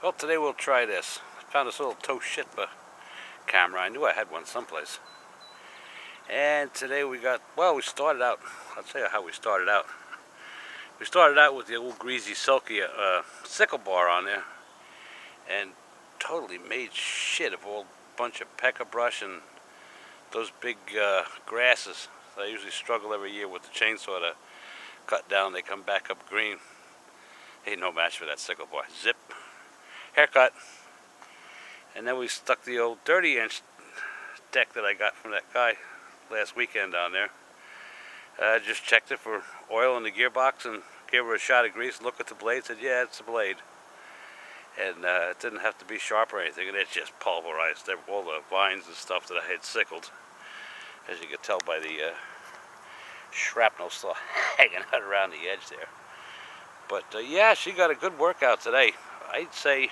Well, today we'll try this. I found this little Toshiba camera. I knew I had one someplace. And today we started out, I'll tell you how we started out. We started out with the old greasy, silky sickle bar on there. And totally made shit of a whole bunch of pecker brush and those big grasses. So I usually struggle every year with the chainsaw to cut down. They come back up green. Ain't no match for that sickle bar. Zip. Haircut. And then we stuck the old 30-inch deck that I got from that guy last weekend down there. Just checked it for oil in the gearbox and gave her a shot of grease. Looked at the blade, said, yeah, it's a blade. And it didn't have to be sharp or anything, and it just pulverized all the vines and stuff that I had sickled. As you can tell by the shrapnel still hanging out around the edge there. But yeah, she got a good workout today. I'd say,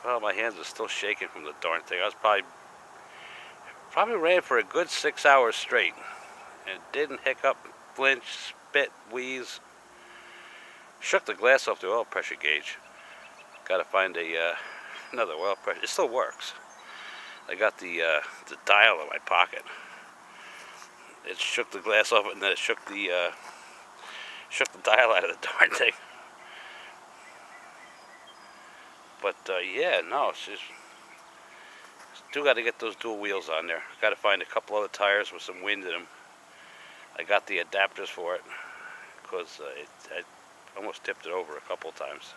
well, my hands are still shaking from the darn thing. I was probably ran for a good 6 hours straight, and didn't hiccup, flinch, spit, wheeze. Shook the glass off the oil pressure gauge. Got to find another oil pressure. It still works. I got the dial in my pocket. It shook the glass off it, and then it shook the dial out of the darn thing. But yeah, no, still got to get those dual wheels on there. Got to find a couple other tires with some wind in them. I got the adapters for it because I almost tipped it over a couple times.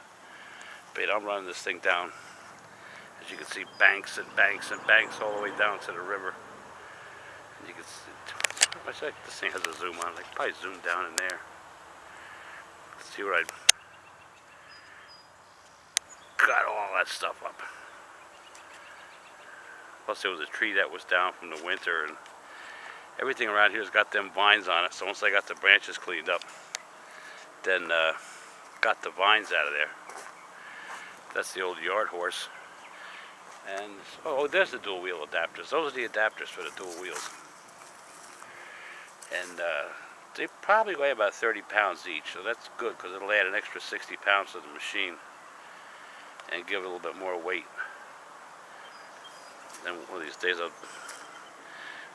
But I'm running this thing down. As you can see, banks and banks and banks all the way down to the river. And you can see, this thing has a zoom on. I could probably zoom down in there. Let's see where I got all that stuff up. Plus there was a tree that was down from the winter, and everything around here has got them vines on it. So once I got the branches cleaned up, then got the vines out of there. That's the old yard horse. And oh, there's the dual wheel adapters. Those are the adapters for the dual wheels. And they probably weigh about 30 pounds each, so that's good because it'll add an extra 60 pounds to the machine and give it a little bit more weight. Then one of these days I'll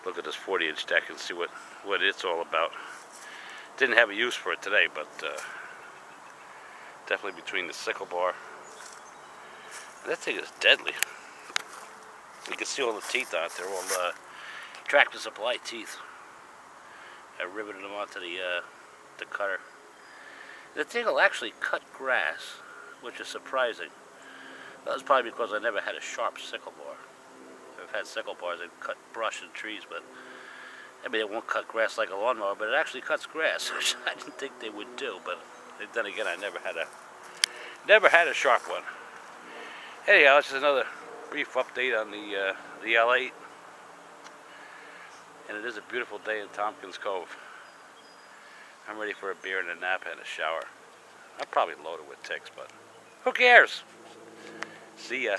look at this 40-inch deck and see what it's all about. Didn't have a use for it today, but definitely between the sickle bar. That thing is deadly. You can see all the teeth on it. They're all tractor supply teeth. I riveted them onto the cutter. The thing will actually cut grass, which is surprising. That was probably because I never had a sharp sickle bar. I've had sickle bars that cut brush and trees, but I mean, it won't cut grass like a lawnmower, but it actually cuts grass, which I didn't think they would do. But then again, I never had a sharp one. Anyhow, this is another brief update on the L8. And it is a beautiful day in Tompkins Cove. I'm ready for a beer and a nap and a shower. I'm probably loaded with ticks, but who cares? See ya.